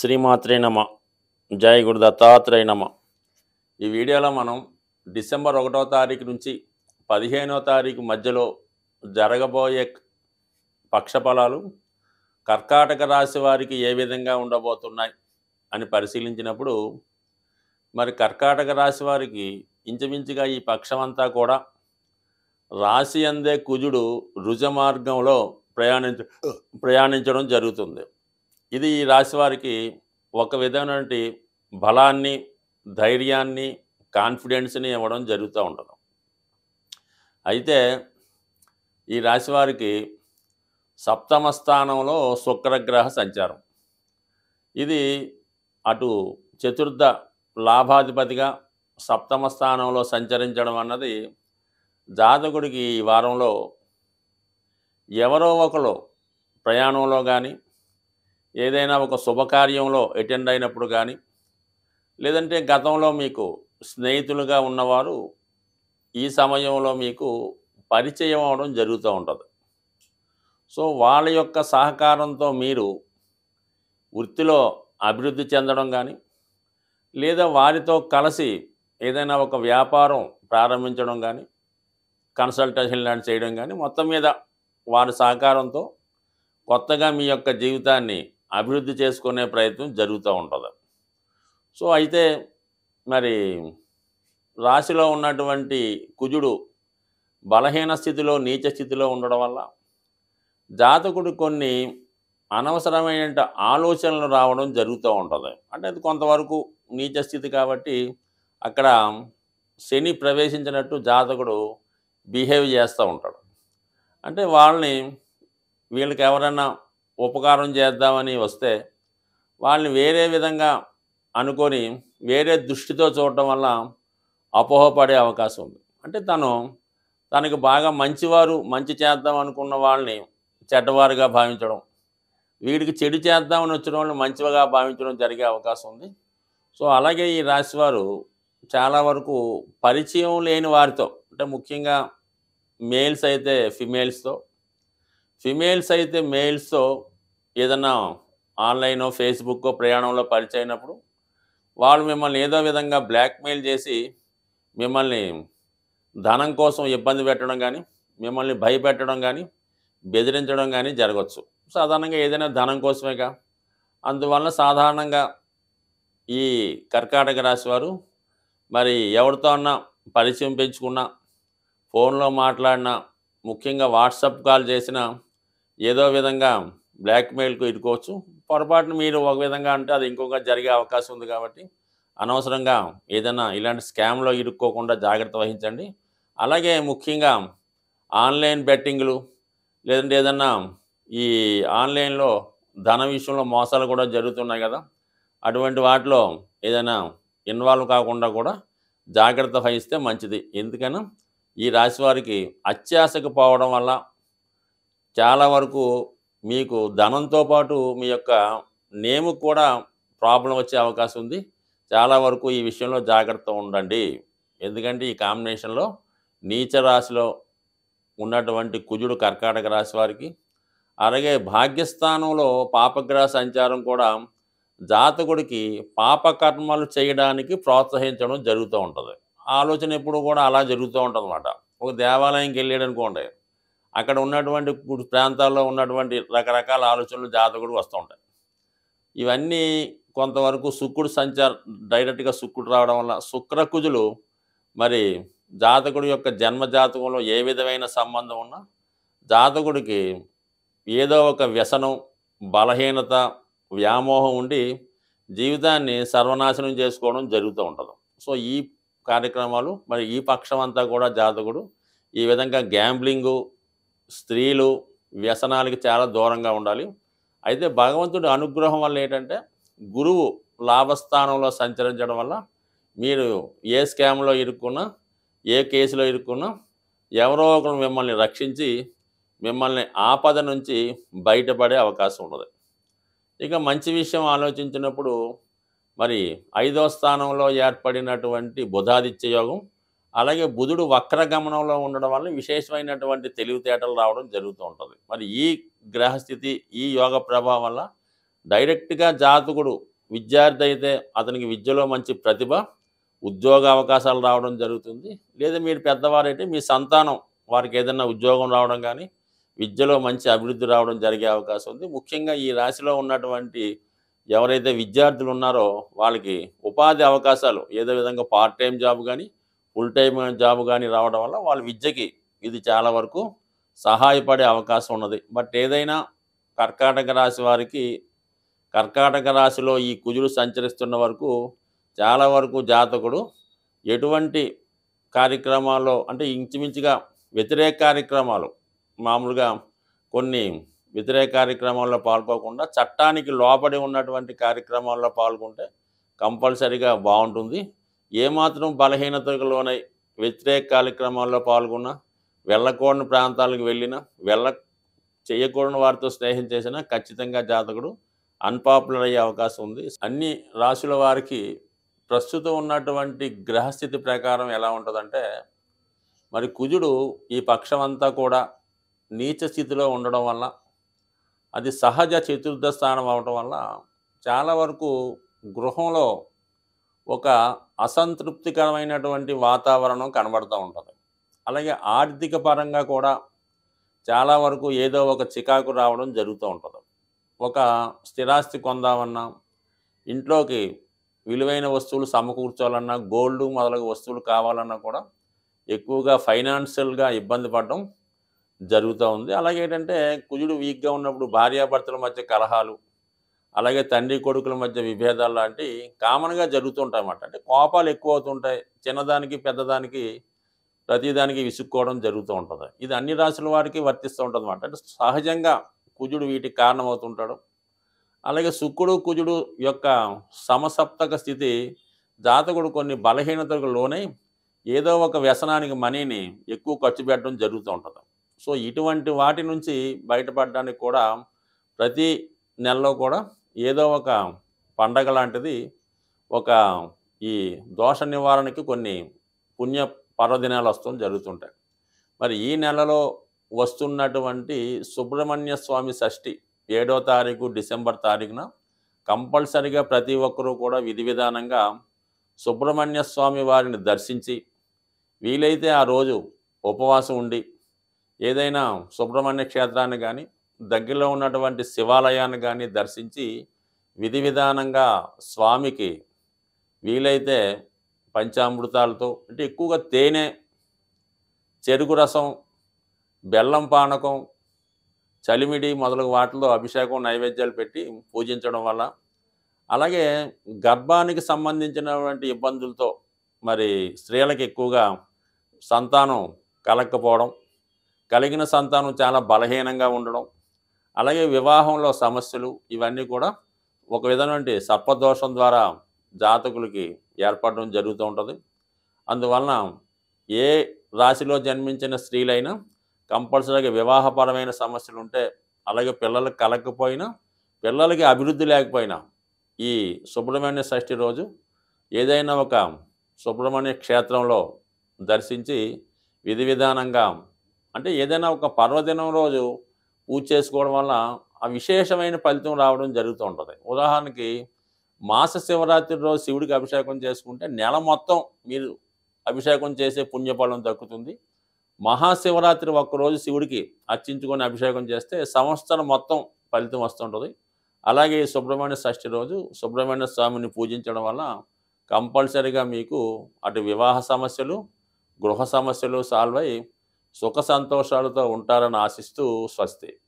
శ్రీమాత్రే నమ. జై గురు దత్తాత్రేయ నమ. ఈ వీడియోలో మనం డిసెంబర్ 1వ తారీఖు నుంచి 15వ తారీఖు మధ్యలో జరగబోయే పక్షఫలాలు కర్కాటక రాశి వారికి ఏ విధంగా ఉండబోతున్నాయి అని పరిశీలించినప్పుడు, మరి కర్కాటక రాశి వారికి ఇంచుమించుగా ఈ పక్షమంతా కూడా రాశి అందే కుజుడు రుజ మార్గంలో ప్రయాణించడం జరుగుతుంది. ఇది ఈ రాశి వారికి ఒక విధమైనటువంటి బలాన్ని, ధైర్యాన్ని, కాన్ఫిడెన్స్ని ఇవ్వడం జరుగుతూ ఉంటుంది. అయితే ఈ రాశి వారికి సప్తమ స్థానంలో శుక్రగ్రహ సంచారం, ఇది అటు చతుర్థ లాభాధిపతిగా సప్తమ స్థానంలో సంచరించడం అన్నది జాతకుడికి ఈ వారంలో ఎవరో ఒకరు ప్రయాణంలో కానీ, ఏదైనా ఒక శుభకార్యంలో అటెండ్ అయినప్పుడు కానీ, లేదంటే గతంలో మీకు స్నేహితులుగా ఉన్నవారు ఈ సమయంలో మీకు పరిచయం అవడం జరుగుతూ ఉంటుంది. సో వాళ్ళ యొక్క సహకారంతో మీరు వృత్తిలో అభివృద్ధి చెందడం కానీ, లేదా వారితో కలిసి ఏదైనా ఒక వ్యాపారం ప్రారంభించడం కానీ, కన్సల్టేషన్ లాంటి చేయడం కానీ, మొత్తం మీద వారి సహకారంతో కొత్తగా మీ యొక్క జీవితాన్ని అభివృద్ధి చేసుకునే ప్రయత్నం జరుగుతూ ఉంటుంది. సో అయితే మరి రాశిలో ఉన్నటువంటి కుజుడు బలహీన స్థితిలో, నీచ స్థితిలో ఉండడం వల్ల జాతకుడు కొన్ని అనవసరమైన ఆలోచనలు రావడం జరుగుతూ ఉంటుంది. అంటే అది కొంతవరకు నీచ స్థితి కాబట్టి అక్కడ శని ప్రవేశించినట్టు జాతకుడు బిహేవ్ చేస్తూ ఉంటాడు. అంటే వీళ్ళకి ఎవరైనా ఉపకారం చేద్దామని వస్తే వాళ్ళని వేరే విధంగా అనుకొని వేరే దృష్టితో చూడటం వల్ల అపోహపడే అవకాశం ఉంది. అంటే తనకు బాగా మంచి చేద్దాం అనుకున్న వాళ్ళని చెడ్డవారుగా భావించడం, వీడికి చెడు చేద్దామని వచ్చిన వాళ్ళని మంచిగా భావించడం జరిగే అవకాశం ఉంది. సో అలాగే ఈ రాశివారు చాలా వరకు పరిచయం లేని వారితో, అంటే ముఖ్యంగా మేల్స్ అయితే ఫిమేల్స్ అయితే మెయిల్స్తో ఏదన్నా ఆన్లైనో, ఫేస్బుక్కో ప్రయాణంలో పరిచయం అయినప్పుడు వాళ్ళు మిమ్మల్ని ఏదో విధంగా బ్లాక్మెయిల్ చేసి మిమ్మల్ని ధనం కోసం ఇబ్బంది పెట్టడం కానీ, మిమ్మల్ని భయపెట్టడం కానీ, బెదిరించడం కానీ జరగవచ్చు. సాధారణంగా ఏదైనా ధనం కోసమేగా. అందువల్ల సాధారణంగా ఈ కర్కాటక రాశి వారు మరి ఎవరితో అన్నా పరిచయం పెంచుకున్నా, ఫోన్లో మాట్లాడినా, ముఖ్యంగా వాట్సాప్ కాల్ చేసినా ఏదో విధంగా బ్లాక్మెయిల్కు ఇరుకోవచ్చు. పొరపాటున మీరు ఒక విధంగా అంటే అది ఇంకొక జరిగే అవకాశం ఉంది. కాబట్టి అనవసరంగా ఏదైనా ఇలాంటి స్కామ్లో ఇరుక్కోకుండా జాగ్రత్త వహించండి. అలాగే ముఖ్యంగా ఆన్లైన్ బెట్టింగ్లు, లేదంటే ఏదన్నా ఈ ఆన్లైన్లో ధన విషయంలో మోసాలు కూడా జరుగుతున్నాయి కదా, అటువంటి వాటిలో ఏదైనా ఇన్వాల్వ్ కాకుండా కూడా జాగ్రత్త వహిస్తే మంచిది. ఎందుకైనా ఈ రాశి వారికి అత్యాశకు పోవడం వల్ల చాలా వరకు మీకు ధనంతో పాటు మీ యొక్క నేము కూడా ప్రాబ్లం వచ్చే అవకాశం ఉంది. చాలా వరకు ఈ విషయంలో జాగ్రత్త ఉండండి. ఎందుకంటే ఈ కాంబినేషన్లో నీచ రాశిలో ఉన్నటువంటి కుజుడు కర్కాటక రాశి వారికి, అలాగే భాగ్యస్థానంలో పాపగ్రహ సంచారం కూడా జాతకుడికి పాపకర్మలు చేయడానికి ప్రోత్సహించడం జరుగుతూ ఉంటుంది. ఆలోచన ఎప్పుడు కూడా అలా జరుగుతూ ఉంటుంది అన్నమాట. ఒక దేవాలయంకి వెళ్ళాడు అనుకోండి, అక్కడ ఉన్నటువంటి ప్రాంతాల్లో ఉన్నటువంటి రకరకాల ఆలోచనలు జాతకుడు వస్తూ ఉంటాయి. ఇవన్నీ కొంతవరకు శుక్రుడు డైరెక్ట్గా శుక్రుడు రావడం వల్ల శుక్రకుజులు మరి జాతకుడి యొక్క జన్మ జాతకంలో ఏ విధమైన సంబంధం ఉన్నా జాతకుడికి ఏదో ఒక వ్యసనం, బలహీనత, వ్యామోహం ఉండి జీవితాన్ని సర్వనాశనం చేసుకోవడం జరుగుతూ ఉంటుంది. సో ఈ కార్యక్రమాలు మరి ఈ పక్షం అంతా కూడా జాతకుడు ఈ విధంగా గ్యాంబ్లింగు, స్త్రీలు, వ్యసనాలకి చాలా దూరంగా ఉండాలి. అయితే భగవంతుడి అనుగ్రహం వల్ల ఏంటంటే గురువు లాభస్థానంలో సంచరించడం వల్ల మీరు ఏ స్కామ్లో ఇరుక్కున్నా, ఏ కేసులో ఇరుక్కున్నా ఎవరో ఒకరు మిమ్మల్ని రక్షించి మిమ్మల్ని ఆపద నుంచి బయటపడే అవకాశం ఉన్నది. ఇక మంచి విషయం ఆలోచించినప్పుడు మరి 5వ స్థానంలో ఏర్పడినటువంటి బుధాదిత్య యోగం, అలాగే బుధుడు వక్రగమనంలో ఉండడం వల్ల విశేషమైనటువంటి తెలివితేటలు రావడం జరుగుతూ ఉంటుంది. మరి ఈ గ్రహస్థితి, ఈ యోగ ప్రభావం వల్ల డైరెక్ట్గా జాతకుడు విద్యార్థి అయితే అతనికి విద్యలో మంచి ప్రతిభ, ఉద్యోగ అవకాశాలు రావడం జరుగుతుంది. లేదా మీరు పెద్దవారైతే మీ సంతానం వారికి ఏదైనా ఉద్యోగం రావడం కానీ, విద్యలో మంచి అభివృద్ధి రావడం జరిగే అవకాశం ఉంది. ముఖ్యంగా ఈ రాశిలో ఉన్నటువంటి ఎవరైతే విద్యార్థులు ఉన్నారో వాళ్ళకి ఉపాధి అవకాశాలు ఏదో విధంగా పార్ట్ టైం జాబ్ కానీ, ఫుల్ టైమ్ జాబ్ కానీ రావడం వల్ల వాళ్ళ విద్యకి ఇది చాలా వరకు సహాయపడే అవకాశం ఉన్నది. బట్ ఏదైనా కర్కాటక రాశి వారికి కర్కాటక రాశిలో ఈ కుజుడు సంచరిస్తున్న వరకు చాలా వరకు జాతకుడు ఎటువంటి కార్యక్రమాల్లో అంటే ఇంచుమించుగా వ్యతిరేక కార్యక్రమాలు మామూలుగా కొన్ని వ్యతిరేక కార్యక్రమాల్లో పాల్గొకుండా చట్టానికి లోబడి ఉన్నటువంటి కార్యక్రమాల్లో పాల్గొంటే కంపల్సరీగా బాగుంటుంది. ఏమాత్రం బలహీనతకు లోనై వ్యతిరేక కార్యక్రమాల్లో పాల్గొన్నా, వెళ్ళకూడని ప్రాంతాలకు వెళ్ళినా, చేయకూడని వారితో స్నేహం చేసినా ఖచ్చితంగా జాతకుడు అన్పాపులర్ అయ్యే అవకాశం ఉంది. అన్ని రాశుల వారికి ప్రస్తుతం ఉన్నటువంటి గ్రహస్థితి ప్రకారం ఎలా ఉంటుందంటే, మరి కుజుడు ఈ పక్షమంతా కూడా నీచ స్థితిలో ఉండడం వల్ల, అది సహజ చతుర్థ స్థానం అవడం వల్ల చాలా వరకు గృహంలో ఒక అసంతృప్తికరమైనటువంటి వాతావరణం కనబడుతూ ఉంటుంది. అలాగే ఆర్థిక పరంగా కూడా చాలా వరకు ఏదో ఒక చికాకు రావడం జరుగుతూ ఉంటుంది. ఒక స్థిరాస్తి కొందామన్నా, ఇంట్లోకి విలువైన వస్తువులు సమకూర్చాలన్నా, గోల్డ్ మొదలగు వస్తువులు కావాలన్నా కూడా ఎక్కువగా ఫైనాన్షియల్గా ఇబ్బంది పడడం జరుగుతూ ఉంది. అలాగే ఏంటంటే కుజుడు వీక్గా ఉన్నప్పుడు భార్యాభర్తల మధ్య కలహాలు, అలాగే తండ్రి కొడుకుల మధ్య విభేదాలు లాంటి కామన్గా జరుగుతుంటాయి అన్నమాట. అంటే కోపాలు ఎక్కువ అవుతుంటాయి. చిన్నదానికి పెద్దదానికి ప్రతిదానికి విసుక్కోవడం జరుగుతూ ఉంటుంది. ఇది అన్ని రాశుల వారికి వర్తిస్తూ ఉంటుంది అన్నమాట. అంటే సహజంగా కుజుడు వీటికి కారణమవుతుంటాడు. అలాగే శుక్రుడు కుజుడు యొక్క సమసప్తక స్థితి జాతకుడు కొన్ని బలహీనతలకు లోనై ఏదో ఒక వ్యసనానికి మనీని ఎక్కువ ఖర్చు పెట్టడం జరుగుతూ ఉంటుంది. సో ఇటువంటి వాటి నుంచి బయటపడడానికి కూడా ప్రతి నెలలో కూడా ఏదో ఒక పండగ లాంటిది, ఒక ఈ దోష నివారణకి కొన్ని పుణ్య పర్వదినాలు వస్తూ జరుగుతుంటాయి. మరి ఈ నెలలో వస్తున్నటువంటి సుబ్రహ్మణ్య స్వామి షష్ఠి 7వ తారీఖు డిసెంబర్ తారీఖున కంపల్సరిగా ప్రతి ఒక్కరూ కూడా విధి విధానంగా సుబ్రహ్మణ్య స్వామి వారిని దర్శించి, వీలైతే ఆ రోజు ఉపవాసం ఉండి ఏదైనా సుబ్రహ్మణ్య క్షేత్రాన్ని కానీ, దగ్గరలో ఉన్నటువంటి శివాలయాన్ని కానీ దర్శించి విధి విధానంగా స్వామికి వీలైతే పంచామృతాలతో, అంటే ఎక్కువగా తేనె, చెరుకు రసం, బెల్లం పానకం, చలిమిడి మొదలగు వాటిలో అభిషేకం నైవేద్యాలు పెట్టి పూజించడం వల్ల, అలాగే గర్భానికి సంబంధించినటువంటి ఇబ్బందులతో మరి స్త్రీలకు ఎక్కువగా సంతానం కలగకపోవడం, కలిగిన సంతానం చాలా బలహీనంగా ఉండడం, అలాగే వివాహంలో సమస్యలు, ఇవన్నీ కూడా ఒక విధమైనటువంటి సర్పదోషం ద్వారా జాతకులకి ఏర్పడడం జరుగుతూ ఉంటుంది. అందువలన ఏ రాశిలో జన్మించిన స్త్రీలైనా కంపల్సరీగా వివాహపరమైన సమస్యలు ఉంటే, అలాగే పిల్లలకు కలగకపోయినా, పిల్లలకి అభివృద్ధి లేకపోయినా ఈ సుబ్రహ్మణ్య షష్ఠి రోజు ఏదైనా ఒక సుబ్రహ్మణ్య క్షేత్రంలో దర్శించి విధి విధానంగా, అంటే ఏదైనా ఒక పర్వదినం రోజు పూజ చేసుకోవడం వల్ల ఆ విశేషమైన ఫలితం రావడం జరుగుతూ ఉంటుంది. ఉదాహరణకి మాస శివరాత్రి రోజు శివుడికి అభిషేకం చేసుకుంటే నెల మొత్తం మీరు అభిషేకం చేసే పుణ్యఫలం దక్కుతుంది. మహాశివరాత్రి ఒక్కరోజు శివుడికి అర్చించుకొని అభిషేకం చేస్తే సంవత్సరం మొత్తం ఫలితం వస్తుంటుంది. అలాగే సుబ్రహ్మణ్య షష్ఠి రోజు సుబ్రహ్మణ్య స్వామిని పూజించడం వల్ల కంపల్సరీగా మీకు అటు వివాహ సమస్యలు, గృహ సమస్యలు సాల్వ్ అయి సుఖ సంతోషాలతో ఉంటారని ఆశిస్తూ స్వస్తి.